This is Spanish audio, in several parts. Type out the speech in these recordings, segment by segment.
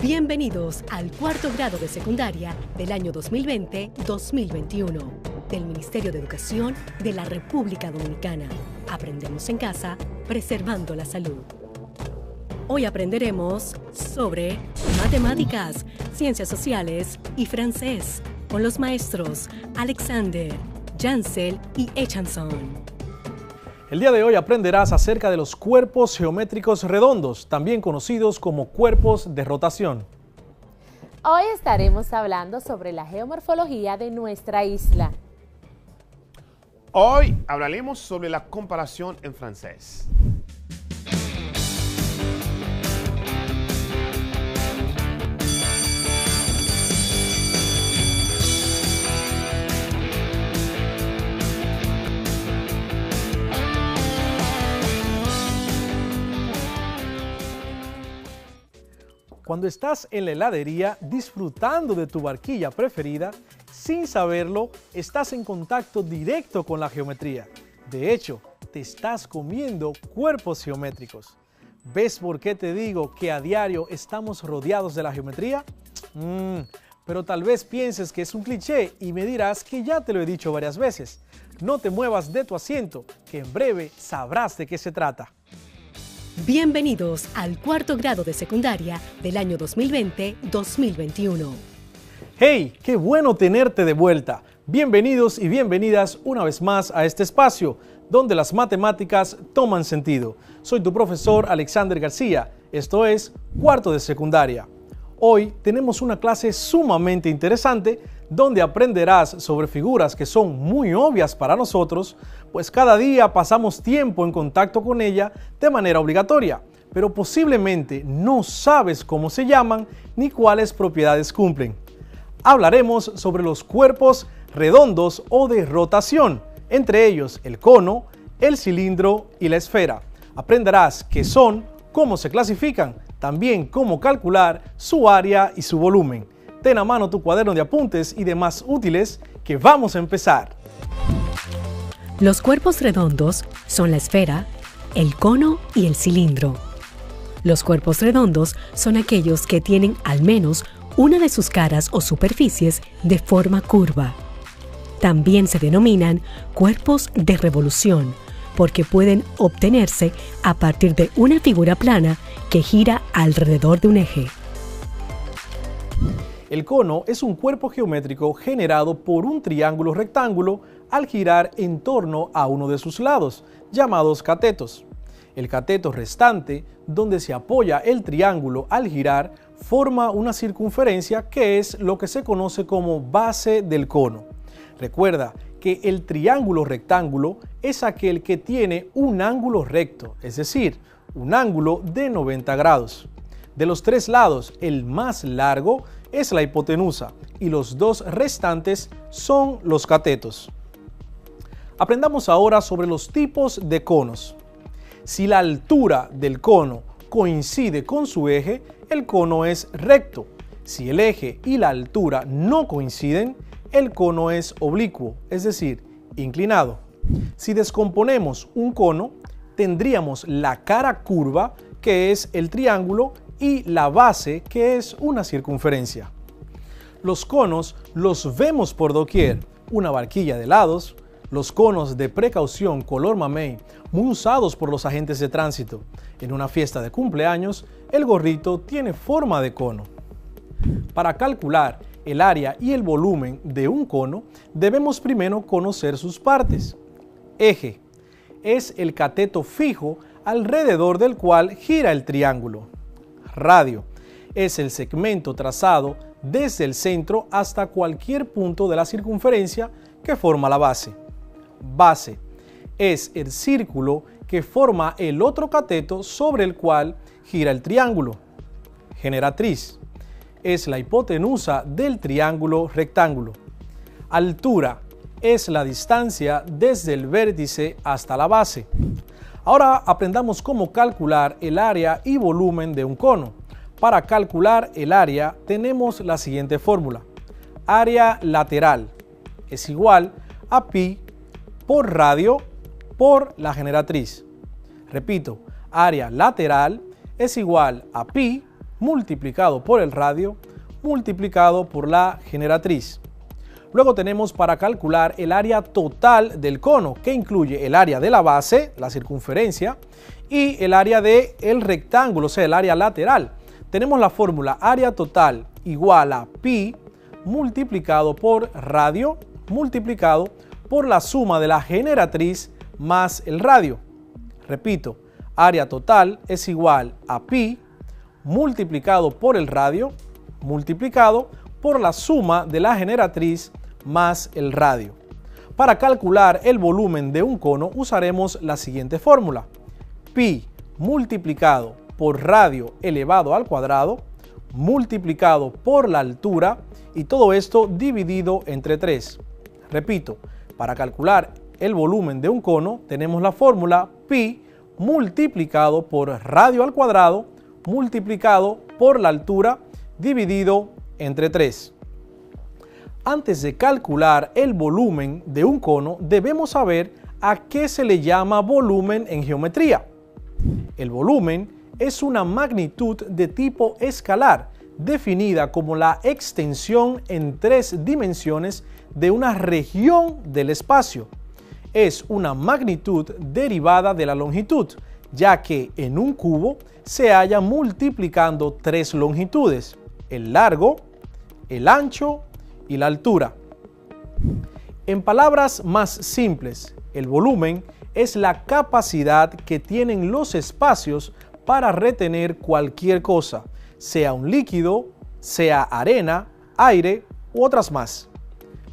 Bienvenidos al cuarto grado de secundaria del año 2020-2021 del Ministerio de Educación de la República Dominicana. Aprendemos en casa, preservando la salud. Hoy aprenderemos sobre matemáticas, ciencias sociales y francés con los maestros Alexander, Jansel y Echanson. El día de hoy aprenderás acerca de los cuerpos geométricos redondos, también conocidos como cuerpos de rotación. Hoy estaremos hablando sobre la geomorfología de nuestra isla. Hoy hablaremos sobre la comparación en francés. Cuando estás en la heladería disfrutando de tu barquilla preferida, sin saberlo, estás en contacto directo con la geometría. De hecho, te estás comiendo cuerpos geométricos. ¿Ves por qué te digo que a diario estamos rodeados de la geometría? Pero tal vez pienses que es un cliché y me dirás que ya te lo he dicho varias veces. No te muevas de tu asiento, que en breve sabrás de qué se trata. Bienvenidos al cuarto grado de secundaria del año 2020-2021. ¡Hey! ¡Qué bueno tenerte de vuelta! Bienvenidos y bienvenidas una vez más a este espacio, donde las matemáticas toman sentido. Soy tu profesor Alexander García, esto es cuarto de secundaria. Hoy tenemos una clase sumamente interesante, donde aprenderás sobre figuras que son muy obvias para nosotros, pues cada día pasamos tiempo en contacto con ella de manera obligatoria, pero posiblemente no sabes cómo se llaman ni cuáles propiedades cumplen. Hablaremos sobre los cuerpos redondos o de rotación, entre ellos el cono, el cilindro y la esfera. Aprenderás qué son, cómo se clasifican, también cómo calcular su área y su volumen. Ten a mano tu cuaderno de apuntes y demás útiles que vamos a empezar. Los cuerpos redondos son la esfera, el cono y el cilindro. Los cuerpos redondos son aquellos que tienen al menos una de sus caras o superficies de forma curva. También se denominan cuerpos de revolución, porque pueden obtenerse a partir de una figura plana que gira alrededor de un eje. El cono es un cuerpo geométrico generado por un triángulo rectángulo al girar en torno a uno de sus lados, llamados catetos. El cateto restante, donde se apoya el triángulo al girar, forma una circunferencia que es lo que se conoce como base del cono. Recuerda que el triángulo rectángulo es aquel que tiene un ángulo recto, es decir, un ángulo de 90 grados. De los tres lados, el más largo es la hipotenusa y los dos restantes son los catetos. Aprendamos ahora sobre los tipos de conos. Si la altura del cono coincide con su eje, el cono es recto. Si el eje y la altura no coinciden, el cono es oblicuo, es decir, inclinado. Si descomponemos un cono, tendríamos la cara curva, que es el triángulo, y la base, que es una circunferencia. Los conos los vemos por doquier: una barquilla de helados, los conos de precaución color mamey, muy usados por los agentes de tránsito. En una fiesta de cumpleaños, el gorrito tiene forma de cono. Para calcular el área y el volumen de un cono, debemos primero conocer sus partes. Eje es el cateto fijo alrededor del cual gira el triángulo. Radio es el segmento trazado desde el centro hasta cualquier punto de la circunferencia que forma la base. Base es el círculo que forma el otro cateto sobre el cual gira el triángulo. Generatriz es la hipotenusa del triángulo rectángulo. Altura es la distancia desde el vértice hasta la base. Ahora aprendamos cómo calcular el área y volumen de un cono. Para calcular el área tenemos la siguiente fórmula. Área lateral es igual a pi por radio por la generatriz. Repito, área lateral es igual a pi multiplicado por el radio multiplicado por la generatriz. Luego tenemos para calcular el área total del cono, que incluye el área de la base, la circunferencia, y el área del rectángulo, o sea, el área lateral. Tenemos la fórmula área total igual a pi multiplicado por radio multiplicado por la suma de la generatriz más el radio. Repito, área total es igual a pi multiplicado por el radio multiplicado por la suma de la generatriz más el radio. Para calcular el volumen de un cono usaremos la siguiente fórmula. Pi multiplicado por radio elevado al cuadrado multiplicado por la altura y todo esto dividido entre 3. Repito, para calcular el volumen de un cono tenemos la fórmula pi multiplicado por radio al cuadrado multiplicado por la altura dividido entre 3. Antes de calcular el volumen de un cono, debemos saber a qué se le llama volumen en geometría. El volumen es una magnitud de tipo escalar, definida como la extensión en 3 dimensiones de una región del espacio. Es una magnitud derivada de la longitud, ya que en un cubo se halla multiplicando 3 longitudes: el largo, el ancho y la altura. En palabras más simples, el volumen es la capacidad que tienen los espacios para retener cualquier cosa, sea un líquido, sea arena, aire u otras más.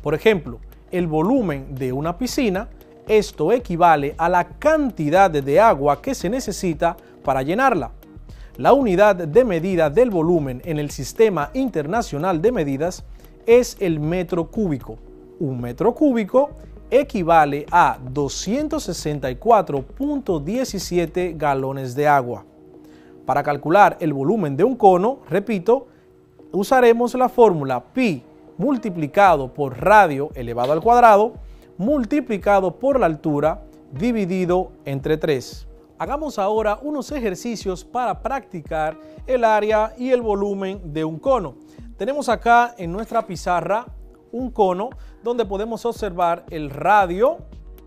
Por ejemplo, el volumen de una piscina, esto equivale a la cantidad de agua que se necesita para llenarla. La unidad de medida del volumen en el Sistema Internacional de Medidas es el metro cúbico. Un metro cúbico equivale a 264.17 galones de agua. Para calcular el volumen de un cono, repito, usaremos la fórmula pi multiplicado por radio elevado al cuadrado multiplicado por la altura dividido entre 3. Hagamos ahora unos ejercicios para practicar el área y el volumen de un cono. Tenemos acá en nuestra pizarra un cono donde podemos observar el radio,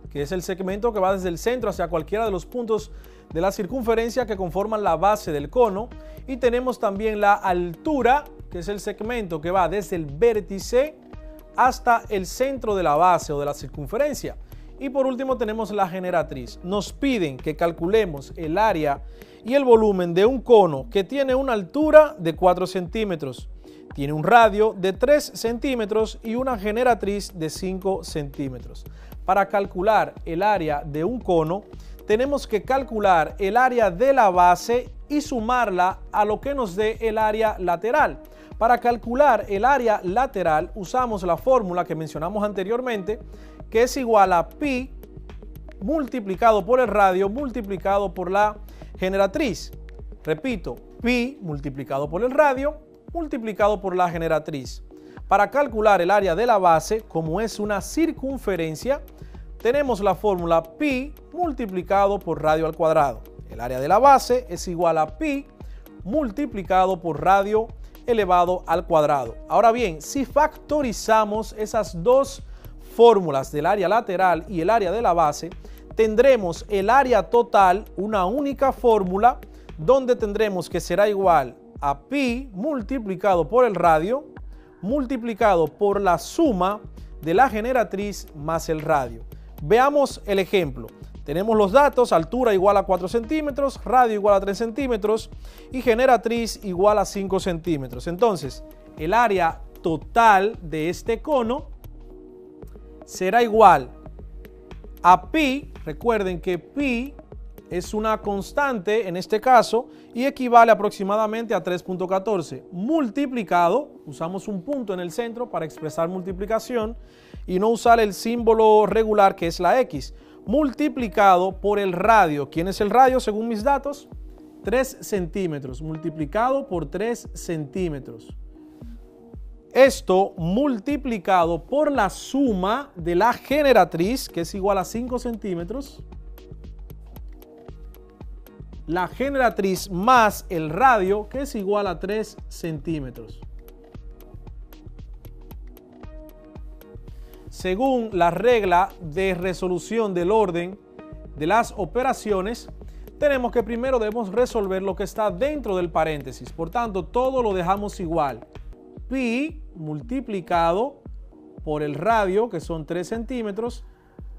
que es el segmento que va desde el centro hacia cualquiera de los puntos de la circunferencia que conforman la base del cono, y tenemos también la altura, que es el segmento que va desde el vértice hasta el centro de la base o de la circunferencia. Y por último tenemos la generatriz. Nos piden que calculemos el área y el volumen de un cono que tiene una altura de 4 centímetros, tiene un radio de 3 centímetros y una generatriz de 5 centímetros. Para calcular el área de un cono, tenemos que calcular el área de la base y sumarla a lo que nos dé el área lateral. Para calcular el área lateral usamos la fórmula que mencionamos anteriormente, que es igual a pi multiplicado por el radio multiplicado por la generatriz. Repito, pi multiplicado por el radio multiplicado por la generatriz. Para calcular el área de la base, como es una circunferencia, tenemos la fórmula pi multiplicado por radio al cuadrado. El área de la base es igual a pi multiplicado por radio elevado al cuadrado. Ahora bien, si factorizamos esas dos fórmulas del área lateral y el área de la base, tendremos el área total, una única fórmula, donde tendremos que será igual a pi multiplicado por el radio, multiplicado por la suma de la generatriz más el radio. Veamos el ejemplo. Tenemos los datos: altura igual a 4 centímetros, radio igual a 3 centímetros y generatriz igual a 5 centímetros. Entonces, el área total de este cono será igual a pi. Recuerden que pi es una constante en este caso y equivale aproximadamente a 3.14 multiplicado, usamos un punto en el centro para expresar multiplicación y no usar el símbolo regular que es la X, multiplicado por el radio. ¿Quién es el radio según mis datos? 3 centímetros multiplicado por 3 centímetros. Esto multiplicado por la suma de la generatriz, que es igual a 5 centímetros. La generatriz más el radio, que es igual a 3 centímetros. Según la regla de resolución del orden de las operaciones, tenemos que primero debemos resolver lo que está dentro del paréntesis. Por tanto, todo lo dejamos igual. Pi multiplicado por el radio, que son 3 centímetros,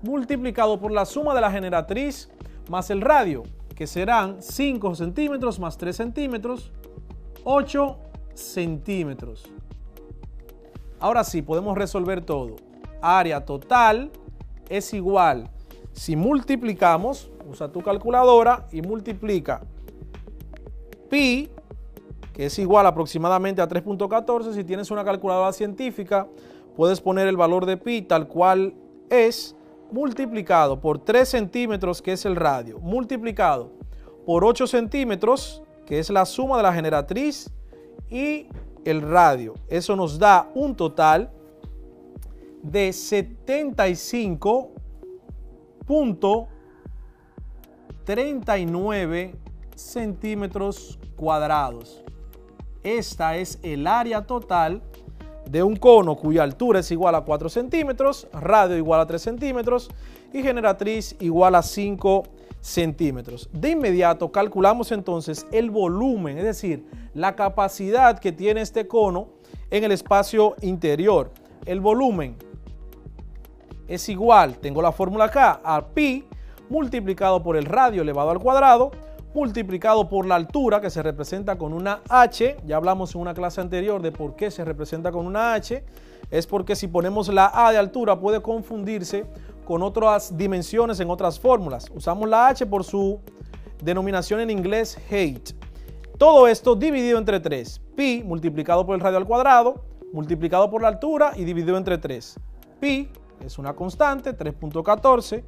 multiplicado por la suma de la generatriz más el radio, que serán 5 centímetros más 3 centímetros, 8 centímetros. Ahora sí, podemos resolver todo. Área total es igual, si multiplicamos, usa tu calculadora y multiplica pi, que es igual aproximadamente a 3.14. Si tienes una calculadora científica, puedes poner el valor de pi tal cual es, multiplicado por 3 centímetros, que es el radio, multiplicado por 8 centímetros, que es la suma de la generatriz y el radio. Eso nos da un total de 75.39 centímetros cuadrados. Esta es el área total de un cono cuya altura es igual a 4 centímetros, radio igual a 3 centímetros y generatriz igual a 5 centímetros. De inmediato calculamos entonces el volumen, es decir, la capacidad que tiene este cono en el espacio interior. El volumen es igual, tengo la fórmula acá, a pi multiplicado por el radio elevado al cuadrado, multiplicado por la altura, que se representa con una h. Ya hablamos en una clase anterior de por qué se representa con una h. Es porque si ponemos la a de altura puede confundirse con otras dimensiones en otras fórmulas. Usamos la h por su denominación en inglés height. Todo esto dividido entre 3. Pi multiplicado por el radio al cuadrado, multiplicado por la altura y dividido entre 3. Pi es una constante, 3.14,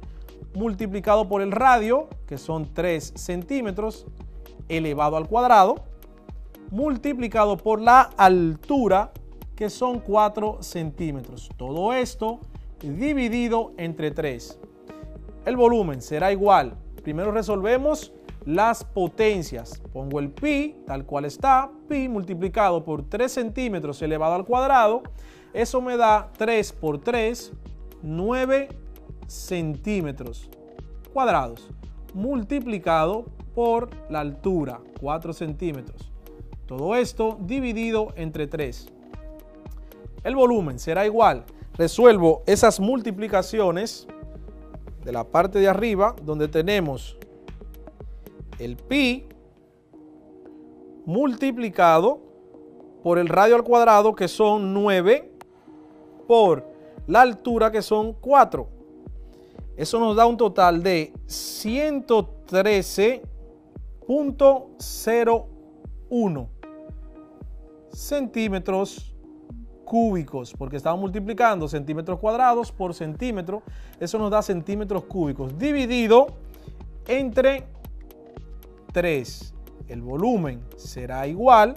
multiplicado por el radio, que son 3 centímetros, elevado al cuadrado, multiplicado por la altura, que son 4 centímetros. Todo esto dividido entre 3. El volumen será igual. Primero resolvemos las potencias. Pongo el pi tal cual está, pi multiplicado por 3 centímetros elevado al cuadrado. Eso me da 3 por 3, 9 centímetros cuadrados, multiplicado por la altura, 4 centímetros. Todo esto dividido entre 3. El volumen será igual. Resuelvo esas multiplicaciones de la parte de arriba, donde tenemos el pi multiplicado por el radio al cuadrado, que son 9, por la altura, que son 4. Eso nos da un total de 113.01 centímetros cúbicos, porque estamos multiplicando centímetros cuadrados por centímetro. Eso nos da centímetros cúbicos dividido entre 3. El volumen será igual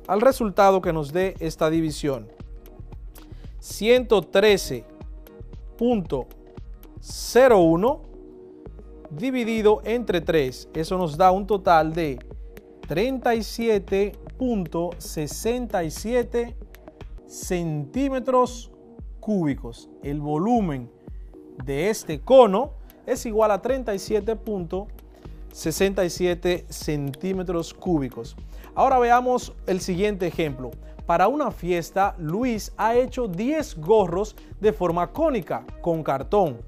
al resultado que nos dé esta división. 113.01 dividido entre 3. Eso nos da un total de 37.67 centímetros cúbicos. El volumen de este cono es igual a 37.67 centímetros cúbicos. Ahora veamos el siguiente ejemplo. Para una fiesta, Luis ha hecho 10 gorros de forma cónica con cartón.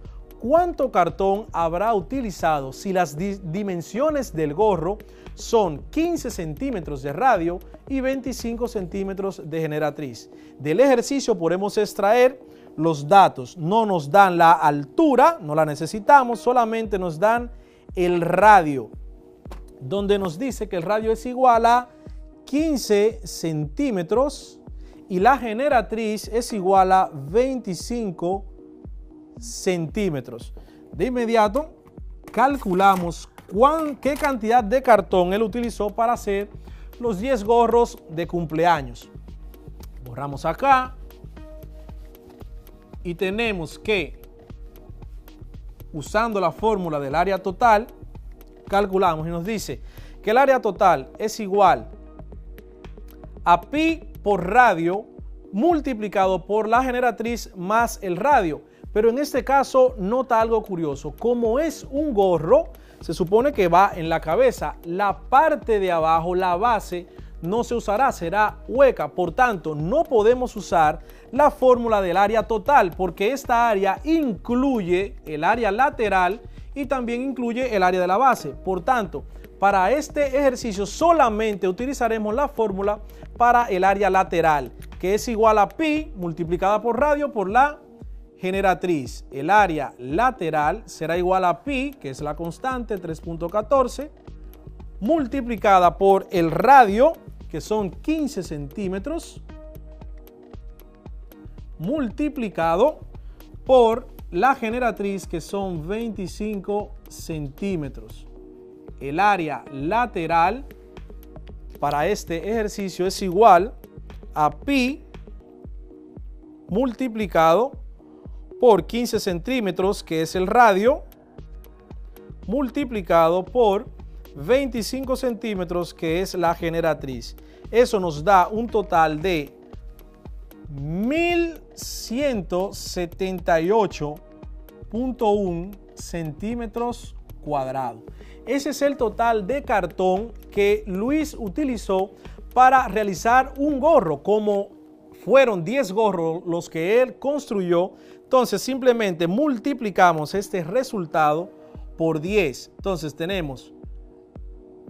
¿Cuánto cartón habrá utilizado si las dimensiones del gorro son 15 centímetros de radio y 25 centímetros de generatriz? Del ejercicio podemos extraer los datos. No nos dan la altura, no la necesitamos, solamente nos dan el radio, donde nos dice que el radio es igual a 15 centímetros y la generatriz es igual a 25 centímetros. De inmediato calculamos qué cantidad de cartón él utilizó para hacer los 10 gorros de cumpleaños. Borramos acá y tenemos que, usando la fórmula del área total, calculamos y nos dice que el área total es igual a pi por radio multiplicado por la generatriz más el radio. Pero en este caso nota algo curioso. Como es un gorro, se supone que va en la cabeza. La parte de abajo, la base, no se usará, será hueca. Por tanto, no podemos usar la fórmula del área total porque esta área incluye el área lateral y también incluye el área de la base. Por tanto, para este ejercicio solamente utilizaremos la fórmula para el área lateral, que es igual a pi multiplicada por radio por la generatriz. El área lateral será igual a pi, que es la constante 3.14, multiplicada por el radio, que son 15 centímetros, multiplicado por la generatriz, que son 25 centímetros. El área lateral para este ejercicio es igual a pi multiplicado por 15 centímetros, que es el radio, multiplicado por 25 centímetros, que es la generatriz. Eso nos da un total de 1178.1 centímetros cuadrados. Ese es el total de cartón que Luis utilizó para realizar un gorro. Como fueron 10 gorros los que él construyó, entonces simplemente multiplicamos este resultado por 10. Entonces tenemos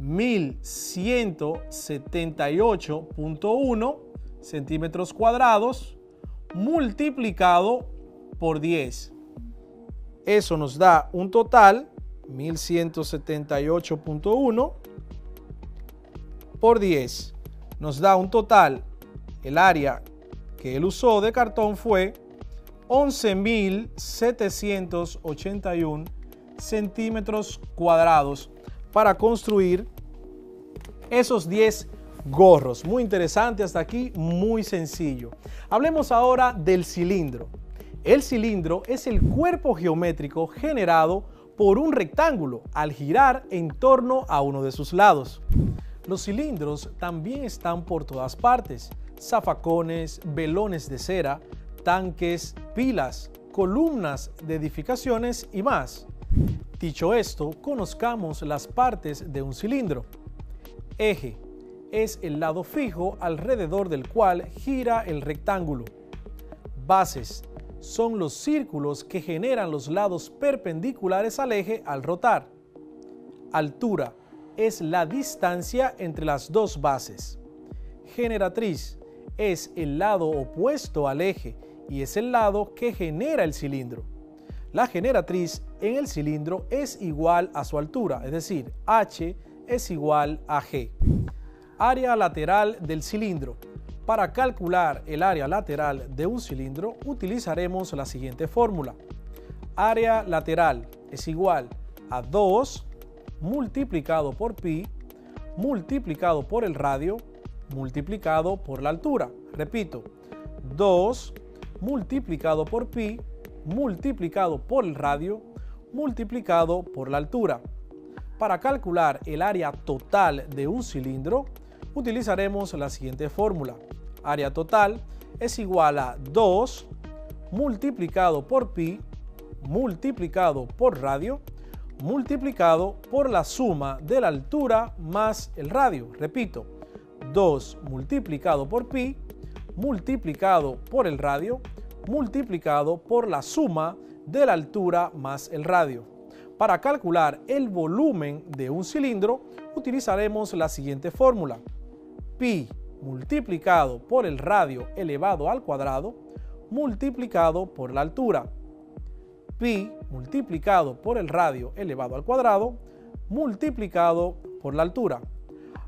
1178.1 centímetros cuadrados multiplicado por 10. Eso nos da un total 1178.1 por 10. Nos da un total, el área que él usó de cartón fue 11.781 centímetros cuadrados para construir esos 10 gorros. Muy interesante hasta aquí, muy sencillo. Hablemos ahora del cilindro. El cilindro es el cuerpo geométrico generado por un rectángulo al girar en torno a uno de sus lados. Los cilindros también están por todas partes: zafacones, velones de cera, tanques, pilas, columnas de edificaciones y más. Dicho esto, conozcamos las partes de un cilindro. Eje es el lado fijo alrededor del cual gira el rectángulo. Bases son los círculos que generan los lados perpendiculares al eje al rotar. Altura es la distancia entre las dos bases. Generatriz es el lado opuesto al eje y es el lado que genera el cilindro. La generatriz en el cilindro es igual a su altura, es decir, H es igual a G. Área lateral del cilindro. Para calcular el área lateral de un cilindro utilizaremos la siguiente fórmula. Área lateral es igual a 2 multiplicado por pi multiplicado por el radio multiplicado por la altura. Repito, 2 multiplicado por pi multiplicado por el radio multiplicado por la altura. Para calcular el área total de un cilindro, utilizaremos la siguiente fórmula. Área total es igual a 2 multiplicado por pi multiplicado por radio multiplicado por la suma de la altura más el radio. Repito, 2 multiplicado por pi multiplicado por el radio multiplicado por la suma de la altura más el radio. Para calcular el volumen de un cilindro, utilizaremos la siguiente fórmula. Pi multiplicado por el radio elevado al cuadrado multiplicado por la altura. Pi multiplicado por el radio elevado al cuadrado multiplicado por la altura.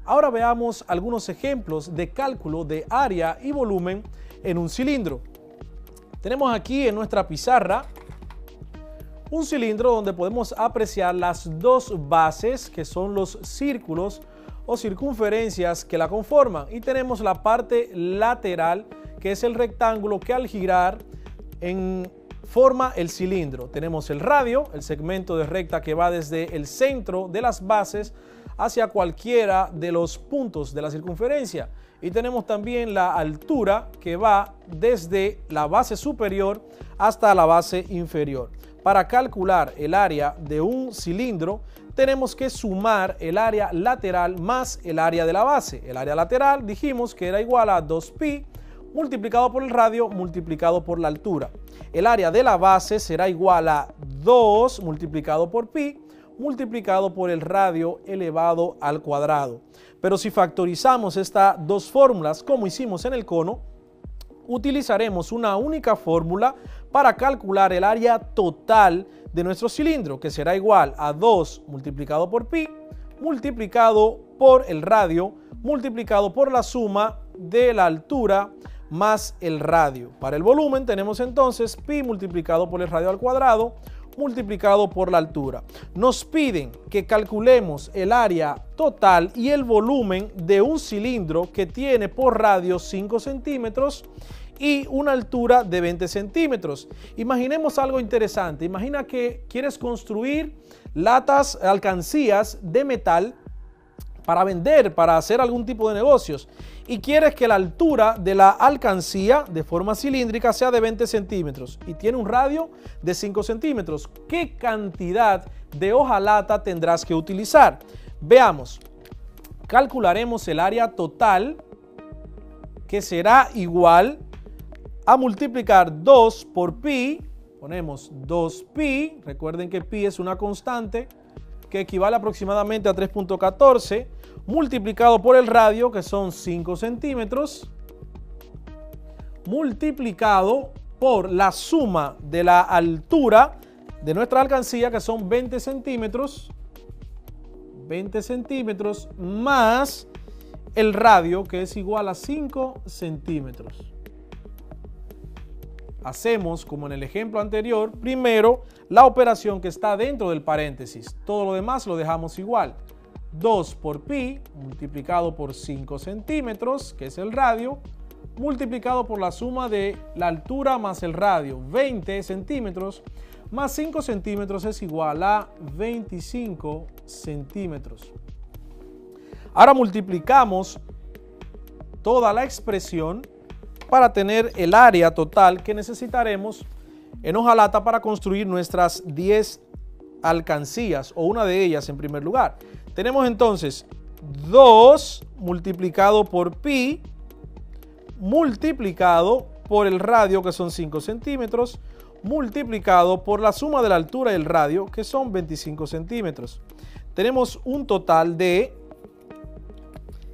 Ahora veamos algunos ejemplos de cálculo de área y volumen en un cilindro. Tenemos aquí en nuestra pizarra un cilindro donde podemos apreciar las dos bases que son los círculos o circunferencias que la conforman, y tenemos la parte lateral que es el rectángulo que al girar forma el cilindro. Tenemos el radio, el segmento de recta que va desde el centro de las bases hacia cualquiera de los puntos de la circunferencia, y tenemos también la altura que va desde la base superior hasta la base inferior. Para calcular el área de un cilindro tenemos que sumar el área lateral más el área de la base. El área lateral dijimos que era igual a 2pi multiplicado por el radio multiplicado por la altura. El área de la base será igual a 2 multiplicado por pi multiplicado por el radio elevado al cuadrado. Pero si factorizamos estas dos fórmulas como hicimos en el cono, utilizaremos una única fórmula para calcular el área total de nuestro cilindro, que será igual a 2 multiplicado por pi multiplicado por el radio multiplicado por la suma de la altura más el radio. Para el volumen tenemos entonces pi multiplicado por el radio al cuadrado multiplicado por la altura. Nos piden que calculemos el área total y el volumen de un cilindro que tiene por radio 5 centímetros y una altura de 20 centímetros. Imaginemos algo interesante. Imagina que quieres construir latas, alcancías de metal para vender, para hacer algún tipo de negocios, y quieres que la altura de la alcancía de forma cilíndrica sea de 20 centímetros y tiene un radio de 5 centímetros. ¿Qué cantidad de hojalata tendrás que utilizar? Veamos. Calcularemos el área total, que será igual a multiplicar 2 por pi. Ponemos 2pi, recuerden que pi es una constante que equivale aproximadamente a 3.14, multiplicado por el radio, que son 5 centímetros, multiplicado por la suma de la altura de nuestra alcancía, que son 20 centímetros, más el radio, que es igual a 5 centímetros. Hacemos, como en el ejemplo anterior, primero la operación que está dentro del paréntesis. Todo lo demás lo dejamos igual. 2 por pi multiplicado por 5 centímetros, que es el radio, multiplicado por la suma de la altura más el radio, 20 centímetros, más 5 centímetros es igual a 25 centímetros. Ahora multiplicamos toda la expresión para tener el área total que necesitaremos en hojalata para construir nuestras 10 alcancías, o una de ellas en primer lugar. Tenemos entonces 2 multiplicado por pi multiplicado por el radio, que son 5 centímetros, multiplicado por la suma de la altura del radio, que son 25 centímetros. Tenemos un total de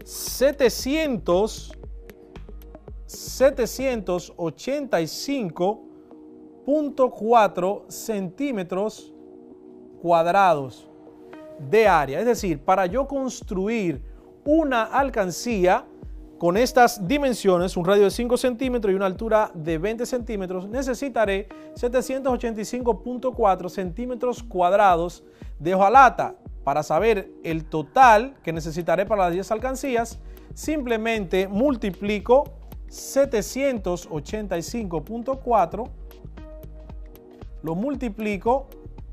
785.4 centímetros cuadrados de área. Es decir, para yo construir una alcancía con estas dimensiones, un radio de 5 centímetros y una altura de 20 centímetros, necesitaré 785.4 centímetros cuadrados de hojalata. Para saber el total que necesitaré para las 10 alcancías, simplemente multiplico 785.4, lo multiplico,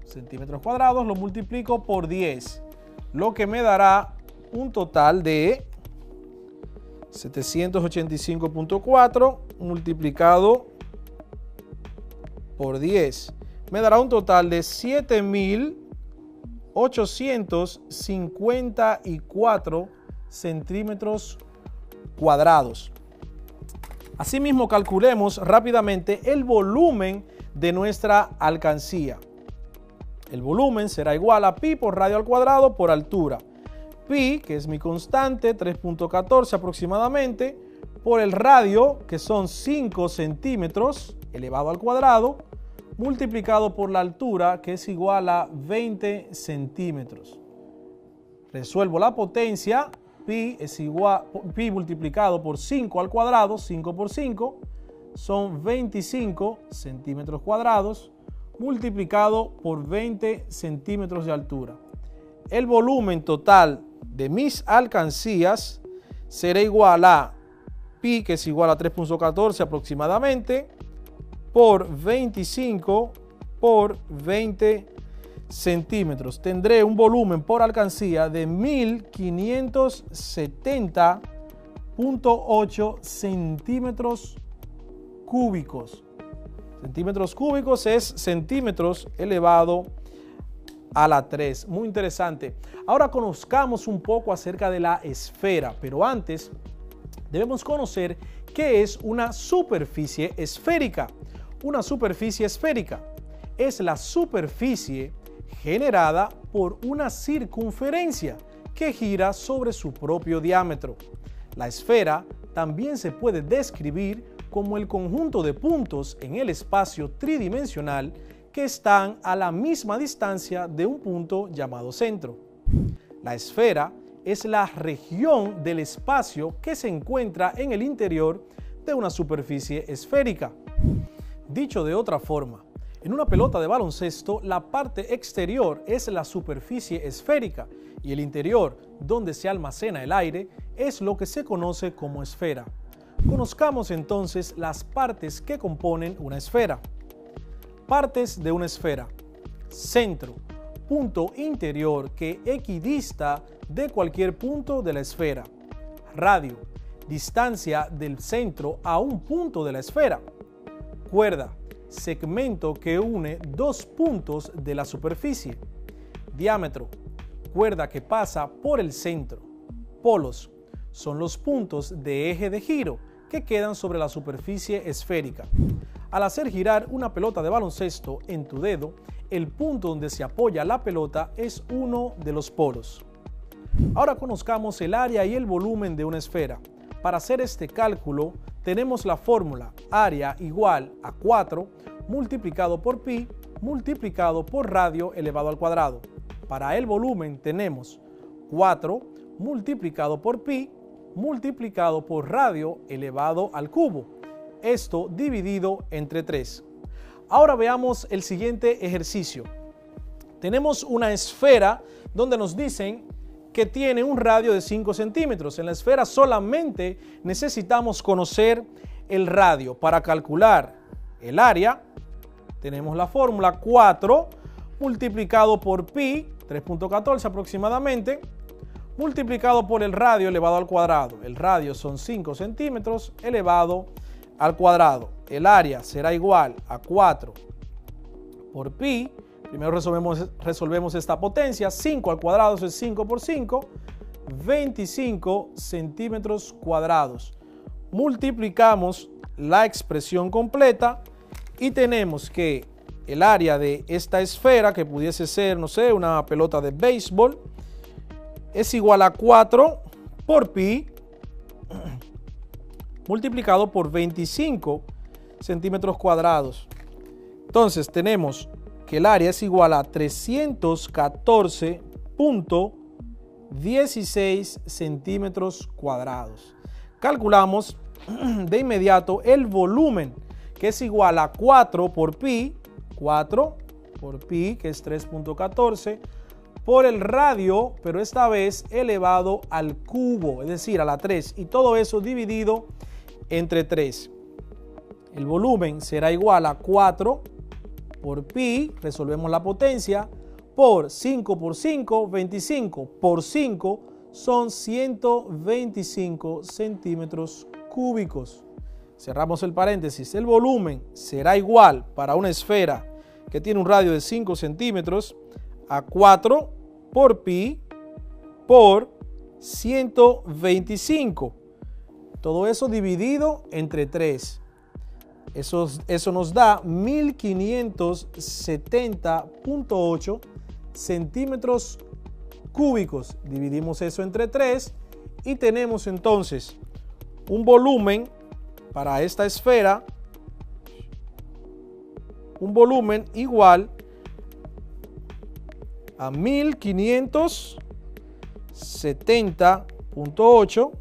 centímetros cuadrados, lo multiplico por 10, lo que me dará un total de 785.4 multiplicado por 10. Me dará un total de 7.854 centímetros cuadrados. Asimismo, calculemos rápidamente el volumen de nuestra alcancía. El volumen será igual a pi por radio al cuadrado por altura. Pi, que es mi constante, 3.14 aproximadamente, por el radio, que son 5 centímetros elevado al cuadrado, multiplicado por la altura, que es igual a 20 centímetros. Resuelvo la potencia. Pi es igual, pi multiplicado por 5 al cuadrado, 5 por 5, son 25 centímetros cuadrados, multiplicado por 20 centímetros de altura. El volumen total de mis alcancías será igual a pi, que es igual a 3.14 aproximadamente, por 25 por 20 centímetros. Tendré un volumen por alcancía de 1570.8 centímetros cúbicos. Centímetros cúbicos es centímetros elevado a la 3. Muy interesante. Ahora conozcamos un poco acerca de la esfera, pero antes debemos conocer qué es una superficie esférica. Una superficie esférica es la superficie generada por una circunferencia que gira sobre su propio diámetro. La esfera también se puede describir como el conjunto de puntos en el espacio tridimensional que están a la misma distancia de un punto llamado centro. La esfera es la región del espacio que se encuentra en el interior de una superficie esférica. Dicho de otra forma, en una pelota de baloncesto, la parte exterior es la superficie esférica y el interior, donde se almacena el aire, es lo que se conoce como esfera. Conozcamos entonces las partes que componen una esfera. Partes de una esfera. Centro, punto interior que equidista de cualquier punto de la esfera. Radio, distancia del centro a un punto de la esfera. Cuerda, segmento que une dos puntos de la superficie. Diámetro, cuerda que pasa por el centro. Polos, son los puntos de eje de giro que quedan sobre la superficie esférica. Al hacer girar una pelota de baloncesto en tu dedo, el punto donde se apoya la pelota es uno de los polos. Ahora conozcamos el área y el volumen de una esfera. Para hacer este cálculo, tenemos la fórmula área igual a 4 multiplicado por pi multiplicado por radio elevado al cuadrado. Para el volumen tenemos 4 multiplicado por pi multiplicado por radio elevado al cubo. Esto dividido entre 3. Ahora veamos el siguiente ejercicio. Tenemos una esfera donde nos dicen que tiene un radio de 5 centímetros. En la esfera solamente necesitamos conocer el radio. Para calcular el área, tenemos la fórmula 4 multiplicado por pi, 3.14 aproximadamente, multiplicado por el radio elevado al cuadrado. El radio son 5 centímetros elevado al cuadrado. El área será igual a 4 por pi. Primero resolvemos esta potencia. 5 al cuadrado es 5 por 5, 25 centímetros cuadrados. Multiplicamos la expresión completa y tenemos que el área de esta esfera, que pudiese ser, no sé, una pelota de béisbol, es igual a 4 por pi multiplicado por 25 centímetros cuadrados. Entonces tenemos que el área es igual a 314.16 centímetros cuadrados. Calculamos de inmediato el volumen, que es igual a 4 por pi, 4 por pi, que es 3.14, por el radio, pero esta vez elevado al cubo, es decir, a la 3, y todo eso dividido entre 3. El volumen será igual a 4 por pi, resolvemos la potencia, por 5 por 5, 25, por 5 son 125 centímetros cúbicos. Cerramos el paréntesis. El volumen será igual para una esfera que tiene un radio de 5 centímetros a 4 por pi por 125. Todo eso dividido entre 3. Eso nos da 1570.8 centímetros cúbicos. Dividimos eso entre 3 y tenemos entonces un volumen para esta esfera, un volumen igual a 1570.8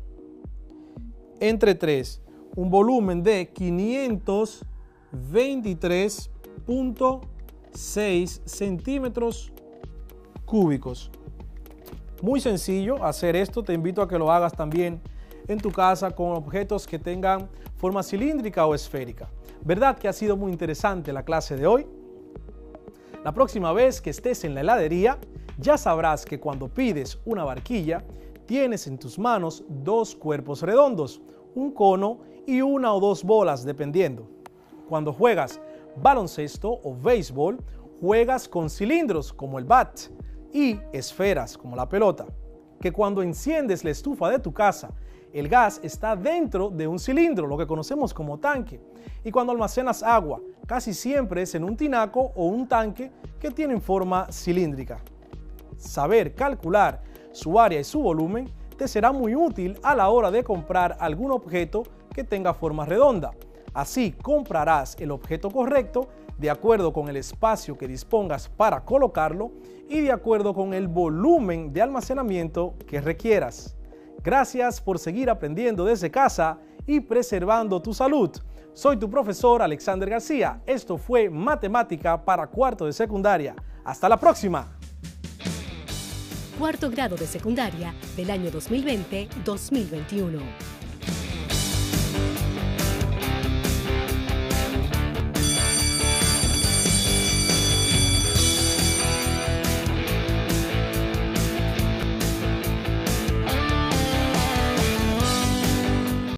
entre 3. Un volumen de 523.6 centímetros cúbicos. Muy sencillo hacer esto. Te invito a que lo hagas también en tu casa con objetos que tengan forma cilíndrica o esférica. ¿Verdad que ha sido muy interesante la clase de hoy? La próxima vez que estés en la heladería, ya sabrás que cuando pides una barquilla, tienes en tus manos dos cuerpos redondos, un cono y una o dos bolas, dependiendo. Cuando juegas baloncesto o béisbol, juegas con cilindros como el bat y esferas como la pelota. Que cuando enciendes la estufa de tu casa, el gas está dentro de un cilindro, lo que conocemos como tanque. Y cuando almacenas agua, casi siempre es en un tinaco o un tanque que tienen forma cilíndrica. Saber calcular su área y su volumen te será muy útil a la hora de comprar algún objeto que tenga forma redonda. Así comprarás el objeto correcto de acuerdo con el espacio que dispongas para colocarlo y de acuerdo con el volumen de almacenamiento que requieras. Gracias por seguir aprendiendo desde casa y preservando tu salud. Soy tu profesor Alexander García. Esto fue Matemática para cuarto de secundaria. ¡Hasta la próxima! Cuarto grado de secundaria del año 2020-2021.